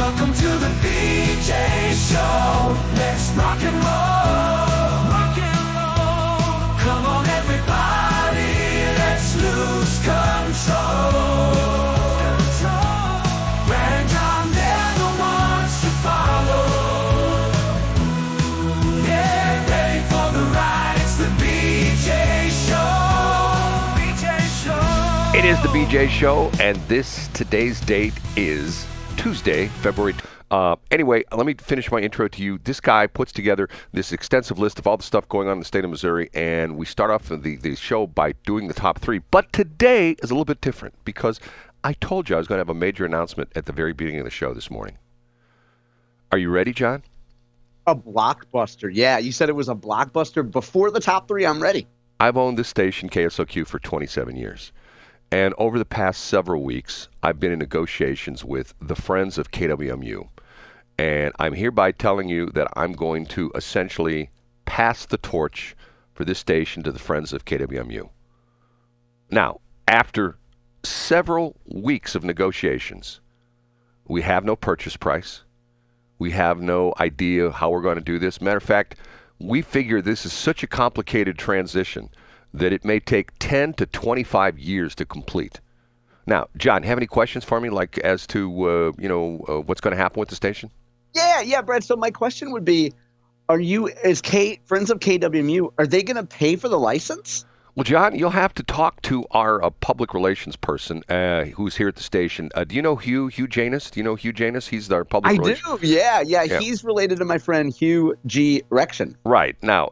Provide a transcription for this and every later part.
Welcome to the BJ Show. Let's rock and roll. Rock and roll. Come on, everybody. Let's lose control. Brad and John, they're the ones to follow. Yeah, ready for the ride. It's the BJ Show. BJ Show. It is the BJ Show, and today's date is Tuesday, February. Anyway, let me finish my intro to you. This guy puts together this extensive list of all the stuff going on in the state of Missouri, and we start off the show by doing the top three. But today is a little bit different because I told you I was going to have a major announcement at the very beginning of the show this morning. Are you ready, John? A blockbuster. Yeah, you said it was a blockbuster before the top three. I'm ready. I've owned this station, KSLQ, for 27 years. And over the past several weeks, I've been in negotiations with the Friends of KWMU. And I'm hereby telling you that I'm going to essentially pass the torch for this station to the Friends of KWMU. Now, after several weeks of negotiations, we have no purchase price. We have no idea how we're going to do this. Matter of fact, we figure this is such a complicated transition that it may take 10 to 25 years to complete. Now, John, have any questions for me, like as to what's going to happen with the station? Yeah, Brad. So my question would be, Friends of KWMU, are they going to pay for the license? Well, John, you'll have to talk to our public relations person who's here at the station. Do you know Hugh Janus? Do you know Hugh Janus? He's our public relations. I do, yeah. He's related to my friend Hugh G. Rection. Right. Now,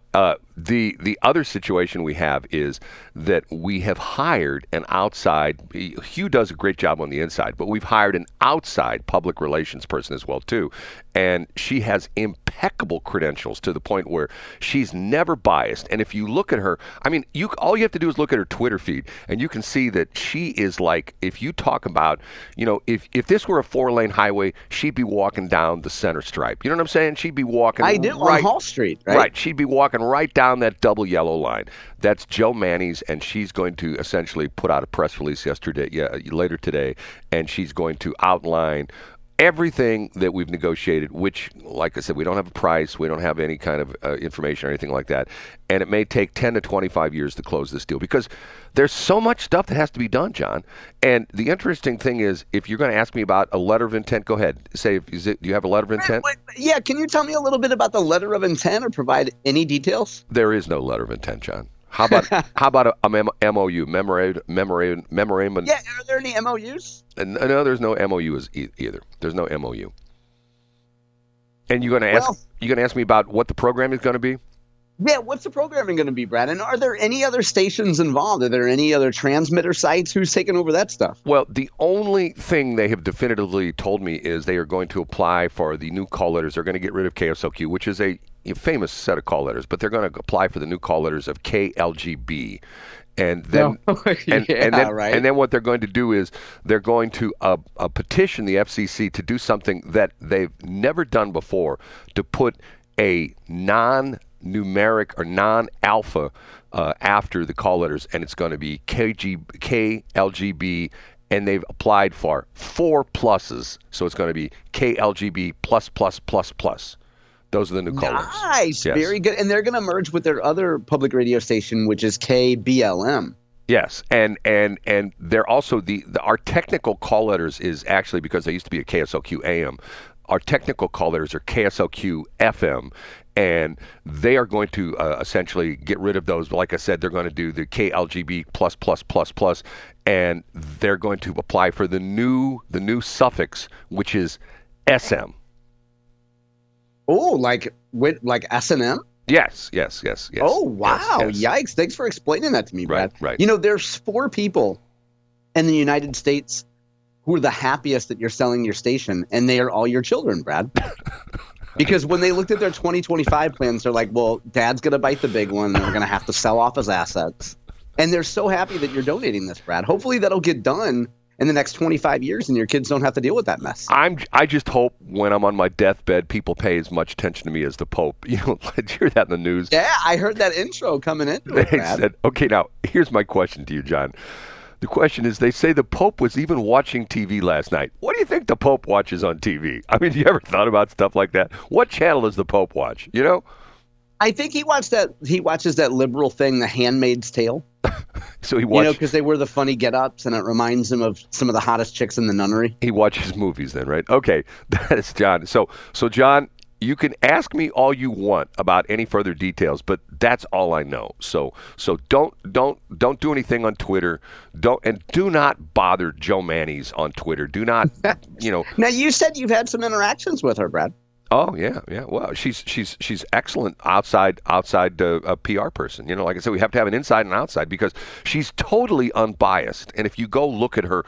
the other situation we have is that we have hired an outside, Hugh does a great job on the inside, but we've hired an outside public relations person as well, too. And she has impeccable credentials to the point where she's never biased. And if you look at her, I mean, all you have to do is look at her Twitter feed, and you can see that she is like, if you talk about, if this were a 4-lane highway, she'd be walking down the center stripe. You know what I'm saying? She'd be walking on Hall Street, right? Right. She'd be walking right down that double yellow line. That's Joe Manny's, and she's going to essentially put out a press release later today, and she's going to outline everything that we've negotiated, which, like I said, we don't have a price, we don't have any kind of information or anything like that, and it may take 10 to 25 years to close this deal because there's so much stuff that has to be done, John. And the interesting thing is, if you're going to ask me about a letter of intent, go ahead. Say, do you have a letter of intent? Yeah, can you tell me a little bit about the letter of intent or provide any details? There is no letter of intent, John. How about a MOU, memorandum? Yeah, are there any MOUs? No, there's no MOU either. There's no MOU. And you're going to ask me about what the program is going to be? Yeah, what's the programming going to be, Brad? And are there any other stations involved? Are there any other transmitter sites? Who's taking over that stuff? Well, the only thing they have definitively told me is they are going to apply for the new call letters. They're going to get rid of KSLQ, which is a famous set of call letters, but they're going to apply for the new call letters of KLGB. And then, and then what they're going to do is they're going to petition the FCC to do something that they've never done before, to put a non-numeric or non-alpha after the call letters, and it's going to be KLGB, and they've applied for 4 pluses, so it's going to be KLGB plus plus plus plus. Those are the new call letters. Nice, yes. Very good. And they're going to merge with their other public radio station, which is KBLM. Yes, and they're also our technical call letters is actually, because they used to be a KSLQ AM, our technical call letters are KSLQ FM, and they are going to essentially get rid of those. Like I said, they're going to do the KLGB plus plus plus plus, and they're going to apply for the new suffix, which is SM. Oh, like S&M? Yes. Oh, wow. Yes. Yikes. Thanks for explaining that to me, Brad. Right. There's 4 people in the United States who are the happiest that you're selling your station, and they are all your children, Brad. Because when they looked at their 2025 plans, they're like, well, Dad's going to bite the big one, and we're going to have to sell off his assets. And they're so happy that you're donating this, Brad. Hopefully that'll get done in the next 25 years, and your kids don't have to deal with that mess. I just hope when I'm on my deathbed, people pay as much attention to me as the Pope. Did you hear that in the news? Yeah, I heard that intro coming in. They said, okay, now, here's my question to you, John. The question is, they say the Pope was even watching TV last night. What do you think the Pope watches on TV? I mean, you ever thought about stuff like that? What channel does the Pope watch? You know? I think he watches that liberal thing, The Handmaid's Tale. So he watches, because they wear the funny get-ups, and it reminds him of some of the hottest chicks in the nunnery. he watches movies then, right? Okay, that's John. So John, you can ask me all you want about any further details, but that's all I know. So don't do anything on Twitter. Do not bother Joe Mannies on Twitter. Do not, Now, you said you've had some interactions with her, Brad. Oh yeah. Well, she's excellent outside a PR person. Like I said, we have to have an inside and outside because she's totally unbiased. And if you go look at her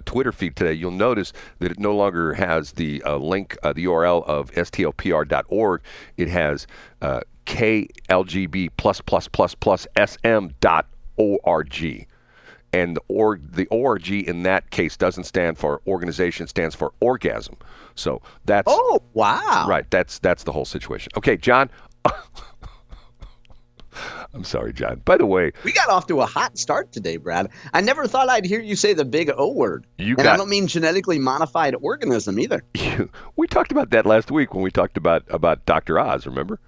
Twitter feed today, you'll notice that it no longer has the link, the URL of stlpr.org. It has klgb++++sm.org. And the org in that case doesn't stand for organization, stands for orgasm. So that's wow. Right, that's the whole situation. Okay, John. I'm sorry, John. By the way, we got off to a hot start today, Brad. I never thought I'd hear you say the big O word. I don't mean genetically modified organism either. We talked about that last week when we talked about Dr. Oz, remember?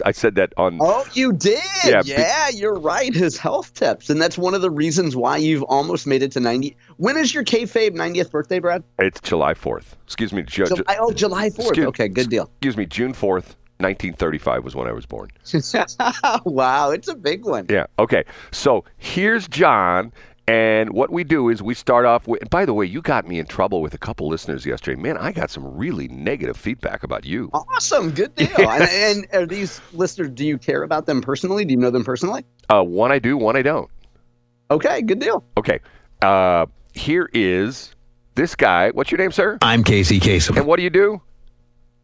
I said that on... Oh, you did? Yeah, you're right. His health tips. And that's one of the reasons why you've almost made it to 90. When is your kayfabe 90th birthday, Brad? It's July 4th. Excuse me. July 4th. Okay, good deal. Excuse me, June 4th. 1935 was when I was born. Wow, it's a big one. Yeah, okay. So here's John, and what we do is we start off with, and by the way, you got me in trouble with a couple listeners yesterday. Man, I got some really negative feedback about you. Awesome, good deal. And are these listeners, do you care about them personally? Do you know them personally? One I do, one I don't. Okay, good deal. Okay, here is this guy. What's your name, sir? I'm Casey Kasem. And what do you do?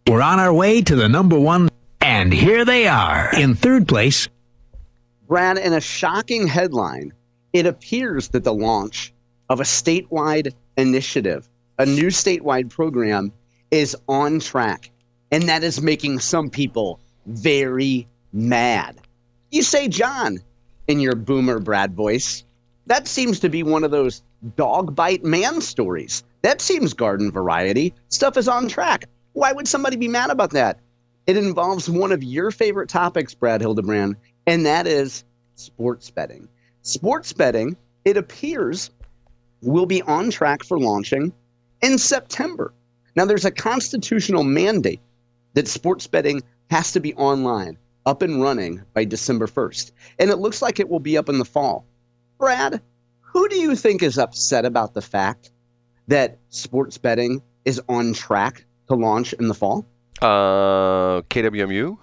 We're on our way to the number one, and here they are. In third place, Brad, in a shocking headline, it appears that the launch of a statewide initiative, a new statewide program, is on track. And that is making some people very mad. You say, John, in your boomer Brad voice, that seems to be one of those dog bite man stories. That seems garden variety. Stuff is on track. Why would somebody be mad about that? It involves one of your favorite topics, Brad Hildebrand, and that is sports betting. Sports betting, it appears, will be on track for launching in September. Now, there's a constitutional mandate that sports betting has to be online, up and running by December 1st. And it looks like it will be up in the fall. Brad, who do you think is upset about the fact that sports betting is on track to launch in the fall? KWMU?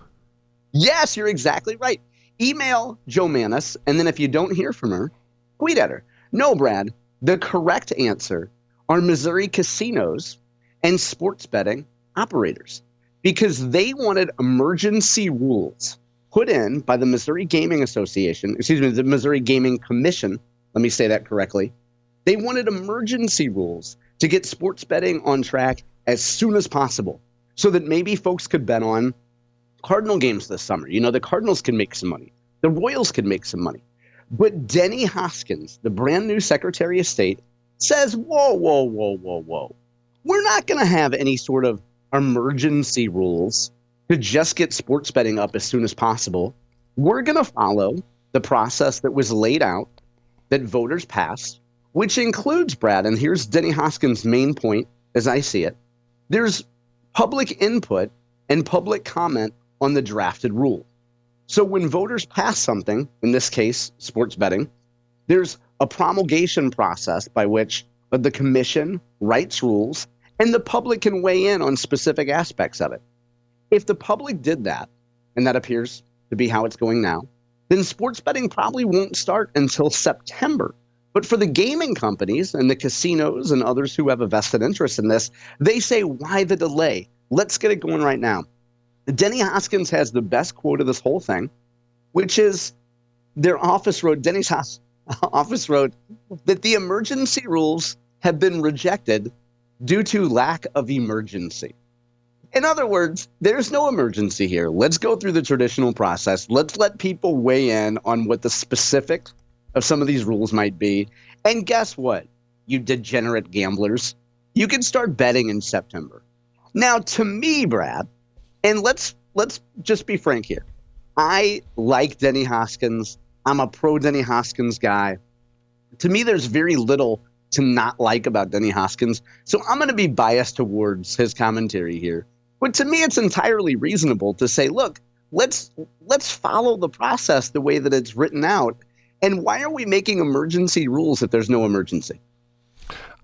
Yes, you're exactly right. Email Joe Mannies, and then if you don't hear from her, tweet at her. No, Brad, the correct answer are Missouri casinos and sports betting operators, because they wanted emergency rules put in by the Missouri Gaming Association, the Missouri Gaming Commission. Let me say that correctly. They wanted emergency rules to get sports betting on track as soon as possible so that maybe folks could bet on Cardinal games this summer. The Cardinals can make some money. The Royals can make some money. But Denny Hoskins, the brand new Secretary of State, says, whoa. We're not going to have any sort of emergency rules to just get sports betting up as soon as possible. We're going to follow the process that was laid out that voters passed, which includes, Brad, and here's Denny Hoskins' main point as I see it, there's public input and public comment on the drafted rule. So when voters pass something, in this case, sports betting, there's a promulgation process by which the commission writes rules and the public can weigh in on specific aspects of it. If the public did that, and that appears to be how it's going now, then sports betting probably won't start until September. But for the gaming companies and the casinos and others who have a vested interest in this, they say, why the delay? Let's get it going right now. Denny Hoskins has the best quote of this whole thing, which is their office wrote, Denny's office wrote that the emergency rules have been rejected due to lack of emergency. In other words, there's no emergency here. Let's go through the traditional process. Let's let people weigh in on what the specific of some of these rules might be. And guess what, you degenerate gamblers? You can start betting in September. Now, to me, Brad, and let's just be frank here. I like Denny Hoskins. I'm a pro Denny Hoskins guy. To me, there's very little to not like about Denny Hoskins. So I'm going to be biased towards his commentary here. But to me, it's entirely reasonable to say, look, let's follow the process the way that it's written out. And why are we making emergency rules if there's no emergency?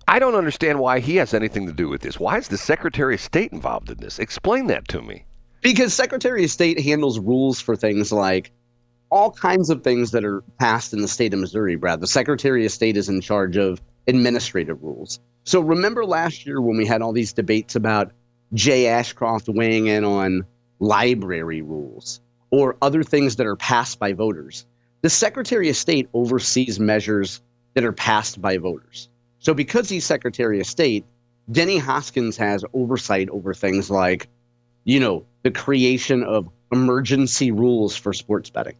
I don't understand why he has anything to do with this. Why is the Secretary of State involved in this? Explain that to me. Because Secretary of State handles rules for things like all kinds of things that are passed in the state of Missouri, Brad. The Secretary of State is in charge of administrative rules. So remember last year when we had all these debates about Jay Ashcroft weighing in on library rules or other things that are passed by voters? The Secretary of State oversees measures that are passed by voters. So because he's Secretary of State, Denny Hoskins has oversight over things like, the creation of emergency rules for sports betting.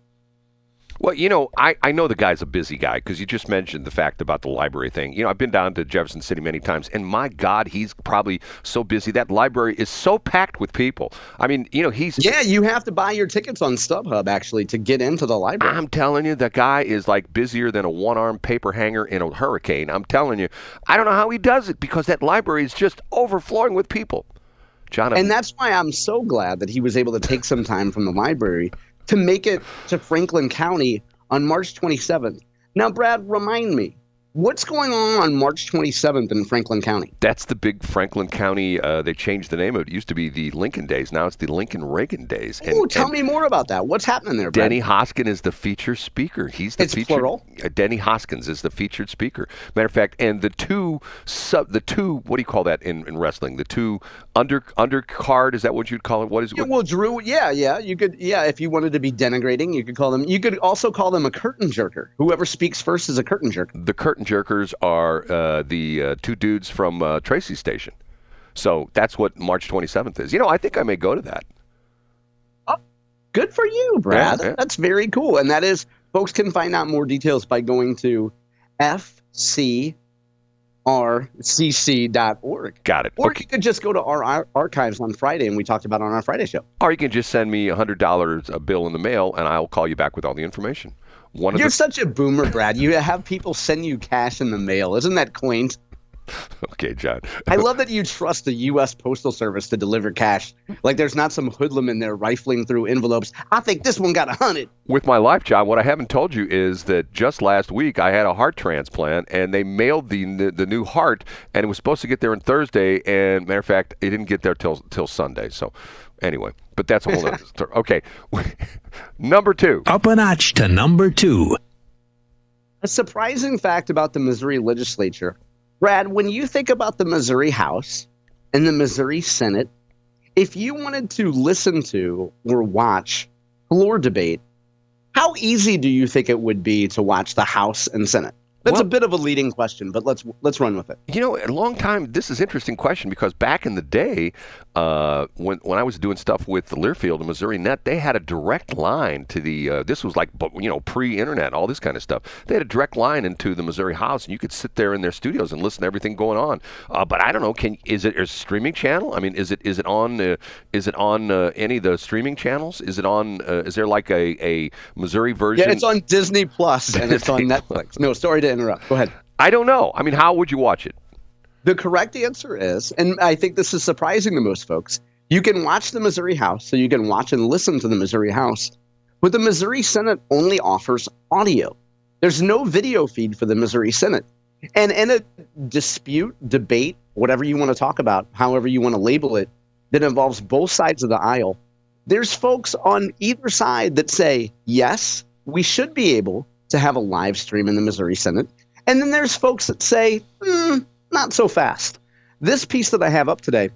Well, I know the guy's a busy guy because you just mentioned the fact about the library thing. I've been down to Jefferson City many times, and my God, he's probably so busy. That library is so packed with people. I mean, he's... Yeah, you have to buy your tickets on StubHub, actually, to get into the library. I'm telling you, that guy is like busier than a one-armed paper hanger in a hurricane. I'm telling you. I don't know how he does it because that library is just overflowing with people. Jonathan. And that's why I'm so glad that he was able to take some time from the library to make it to Franklin County on March 27th. Now, Brad, remind me, what's going on March 27th in Franklin County? That's the big Franklin County. They changed the name of it. It used to be the Lincoln Days. Now it's the Lincoln-Reagan Days. Tell me more about that. What's happening there, Brad? Denny Hoskins is the featured speaker. He's the featured. Plural. Denny Hoskins is the featured speaker. Matter of fact, and the two, what do you call that in wrestling? The two undercard, is that what you'd call it? What is it? Yeah, well, Drew, you could, if you wanted to be denigrating, you could also call them a curtain jerker. Whoever speaks first is a curtain jerker. The curtain jerkers are the two dudes from Tracy's station. So that's what March 27th is. I think I may go to that. Oh, good for you, Brad. Yeah. That's very cool. And that is, folks can find out more details by going to fcrcc.org. Got it. Or Okay. you could just go to our archives on Friday, and we talked about it on our Friday show. Or you can just send me $100 a bill in the mail, and I'll call you back with all the information. You're such a boomer, Brad. You have people send you cash in the mail. Isn't that quaint? Okay, John. I love that you trust the U.S. Postal Service to deliver cash. Like there's not some hoodlum in there rifling through envelopes. I think this one got 100. With my life, John, what I haven't told you is that just last week I had a heart transplant, and they mailed the new heart, and it was supposed to get there on Thursday, and matter of fact, it didn't get there till Sunday. So anyway, but that's a whole other story. Okay, number 2. Up a notch to number 2. A surprising fact about the Missouri legislature. Brad, when you think about the Missouri House and the Missouri Senate, if you wanted to listen to or watch floor debate, how easy do you think it would be to watch the House and Senate? That's a bit of a leading question, but let's run with it. A long time, this is an interesting question because back in the day, when I was doing stuff with the Learfield and Missouri Net, they had a direct line to the, this was like, pre-internet, all this kind of stuff. They had a direct line into the Missouri House, and you could sit there in their studios and listen to everything going on. But I don't know, is it a streaming channel? I mean, is it on any of the streaming channels? Is it on, is there like a Missouri version? Yeah, it's on Disney Plus and it's on Netflix. No, sorry to interrupt. Go ahead. I don't know. I mean, how would you watch it? The correct answer is, and I think this is surprising to most folks, you can watch the Missouri House, so you can watch and listen to the Missouri House, but the Missouri Senate only offers audio. There's no video feed for the Missouri Senate. And in a dispute, debate, whatever you want to talk about, however you want to label it, that involves both sides of the aisle, there's folks on either side that say, yes, we should be able to have a live stream in the Missouri Senate. And then there's folks that say, not so fast. This piece that I have up today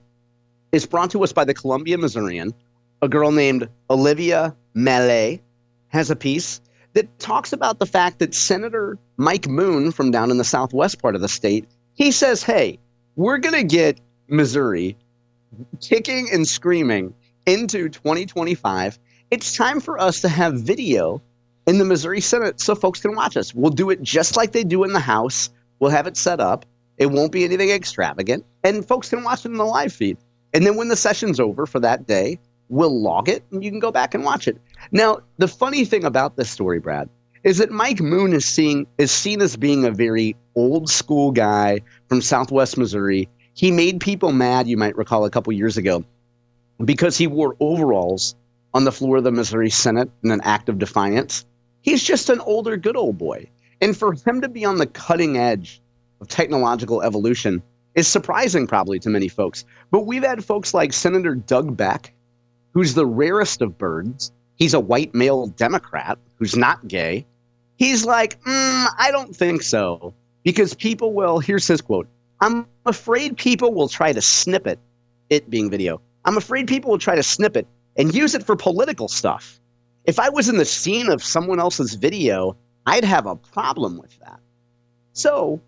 is brought to us by the Columbia Missourian. A girl named Olivia Mallet has a piece that talks about the fact that Senator Mike Moon from down in the southwest part of the state, he says, hey, we're going to get Missouri kicking and screaming into 2025. It's time for us to have video in the Missouri Senate so folks can watch us. We'll do it just like they do in the House. We'll have it set up. It won't be anything extravagant, and folks can watch it in the live feed. And then when the session's over for that day, we'll log it, and you can go back and watch it. Now, the funny thing about this story, Brad, is that Mike Moon is seen as being a very old school guy from Southwest Missouri. He made people mad, you might recall, a couple years ago, because he wore overalls on the floor of the Missouri Senate in an act of defiance. He's just an older, good old boy. And for him to be on the cutting edge of technological evolution is surprising probably to many folks. But we've had folks like Senator Doug Beck, who's the rarest of birds. He's a white male Democrat who's not gay. He's like, I don't think so. Because people will, here's his quote, I'm afraid people will try to snip it being video. I'm afraid people will try to snip it and use it for political stuff. If I was in the scene of someone else's video, I'd have a problem with that. So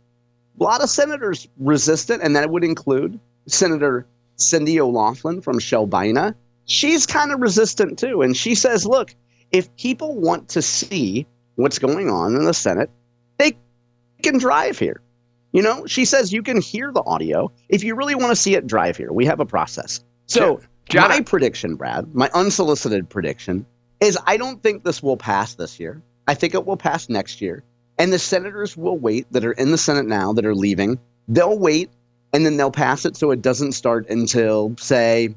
a lot of senators resist it, and that would include Senator Cindy O'Laughlin from Shelbina. She's kind of resistant too, and she says, look, if people want to see what's going on in the Senate, they can drive here. You know, she says you can hear the audio. If you really want to see it, drive here. We have a process. So John, my prediction, Brad, my unsolicited prediction, is I don't think this will pass this year. I think it will pass next year. And the senators will wait that are in the Senate now that are leaving. They'll wait, and then they'll pass it so it doesn't start until, say,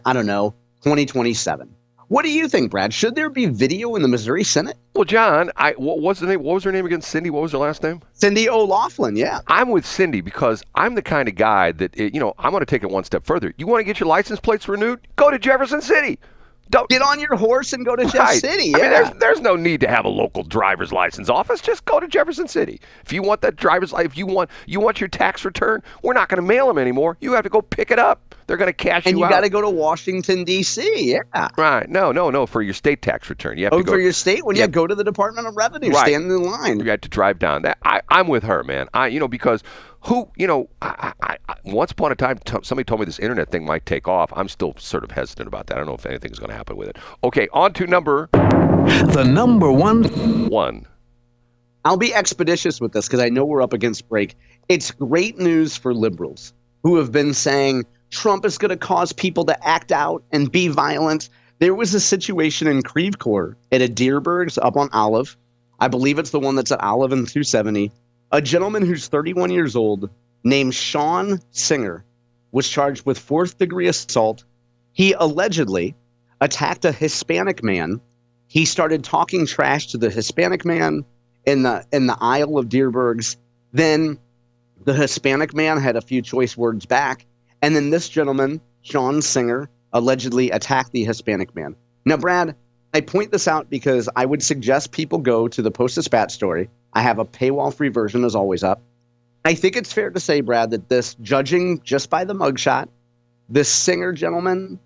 I don't know, 2027. What do you think, Brad? Should there be video in the Missouri Senate? Well, John, what was the name? What was her name again? Cindy? What was her last name? Cindy O'Laughlin, yeah. I'm with Cindy because I'm the kind of guy that, I want to take it one step further. You want to get your license plates renewed? Go to Jefferson City. Don't get on your horse and go to Jeff City. Yeah. I mean, there's no need to have a local driver's license office. Just go to Jefferson City. If you want that driver's license, if you want your tax return, we're not going to mail them anymore. You have to go pick it up. They're going to cash you out. And you got to go to Washington, D.C., yeah. Right. No, for your state tax return. You have to go. For your state? When you go to the Department of Revenue, stand in line. You had to drive down. I'm with her, man. Because once upon a time, somebody told me this internet thing might take off. I'm still sort of hesitant about that. I don't know if anything's going to happen with it. Okay, on to the number one. I'll be expeditious with this because I know we're up against break. It's great news for liberals who have been saying Trump is going to cause people to act out and be violent. There was a situation in Creve Coeur at a Deerberg's up on Olive. I believe it's the one that's at Olive and 270. A gentleman who's 31 years old named Sean Singer was charged with 4th-degree assault. He allegedly attacked a Hispanic man. He started talking trash to the Hispanic man in the aisle of Deerberg's. Then the Hispanic man had a few choice words back. And then this gentleman, Sean Singer, allegedly attacked the Hispanic man. Now, Brad, I point this out because I would suggest people go to the Post-Dispatch story. I have a paywall-free version, as always, up. I think it's fair to say, Brad, that this, judging just by the mugshot, this Singer gentleman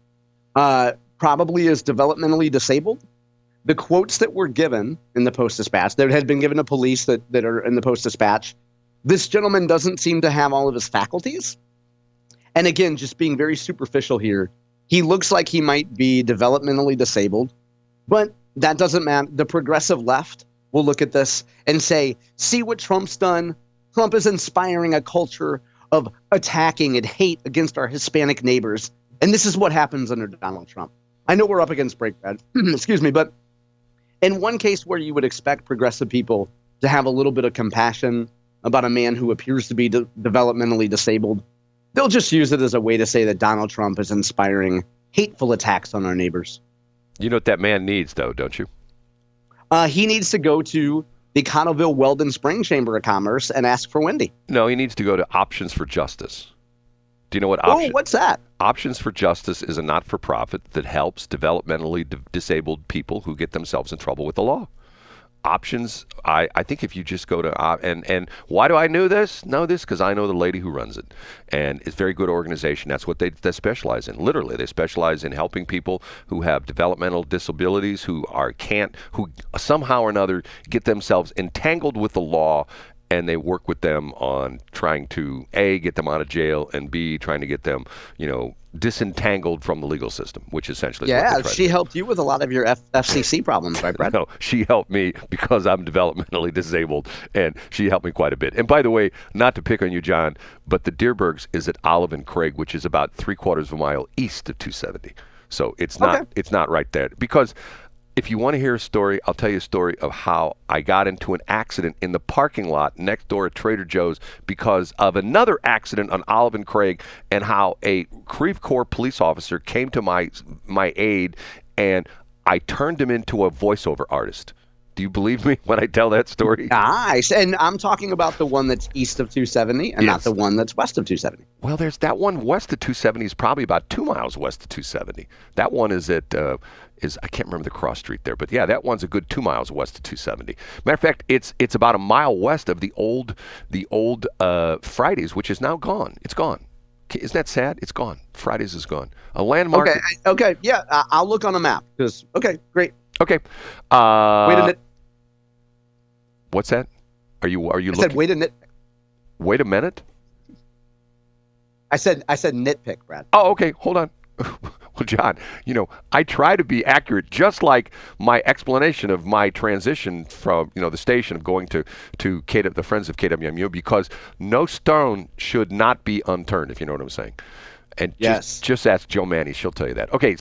probably is developmentally disabled. The quotes that were given in the Post-Dispatch, that had been given to police that are in the Post-Dispatch, this gentleman doesn't seem to have all of his faculties. And again, just being very superficial here, he looks like he might be developmentally disabled, but that doesn't matter. The progressive left will look at this and say, see what Trump's done. Trump is inspiring a culture of attacking and hate against our Hispanic neighbors. And this is what happens under Donald Trump. I know we're up against break, Brad. Excuse me. But in one case where you would expect progressive people to have a little bit of compassion about a man who appears to be developmentally disabled, they'll just use it as a way to say that Donald Trump is inspiring hateful attacks on our neighbors. You know what that man needs, though, don't you? He needs to go to the Cottleville Weldon Spring Chamber of Commerce and ask for Wendy. No, he needs to go to Options for Justice. Do you know what what's that? Options for Justice is a not-for-profit that helps developmentally disabled people who get themselves in trouble with the law. Options, I think if you just go to, and why do I know this? Because I know the lady who runs it. And it's a very good organization. That's what they specialize in. Literally, they specialize in helping people who have developmental disabilities, who somehow or another get themselves entangled with the law and they work with them on trying to A, get them out of jail, and B, trying to get them, disentangled from the legal system, which essentially is what they try she to do. helped you with a lot of your FCC problems, right, Brad? No, she helped me because I'm developmentally disabled, and she helped me quite a bit. And by the way, not to pick on you, John, but the Deerbergs is at Olive and Craig, which is about 3/4 of a mile east of 270. So it's not right there. Because if you want to hear a story, I'll tell you a story of how I got into an accident in the parking lot next door at Trader Joe's because of another accident on Olive and Craig, and how a Creve Coeur police officer came to my aid, and I turned him into a voiceover artist. Do you believe me when I tell that story? Nice. And I'm talking about the one that's east of 270 and not the one that's west of 270. Well, there's that one west of 270 is probably about 2 miles west of 270. That one is at I can't remember the cross street there, but yeah, that one's a good 2 miles west of 270. Matter of fact, it's about a mile west of the old Fridays, which is now gone. It's gone. Isn't that sad? It's gone. Fridays is gone. A landmark. Okay. Yeah, I'll look on a map. Great. Okay. Wait a minute. What's that? Are you looking? I said wait a minute. Wait a minute. I said nitpick, Brad. Oh, okay. Hold on. Well, John, I try to be accurate, just like my explanation of my transition from, the station of going to the Friends of KWMU, because no stone should not be unturned, if you know what I'm saying. And just ask Joe Manny, she'll tell you that. Okay.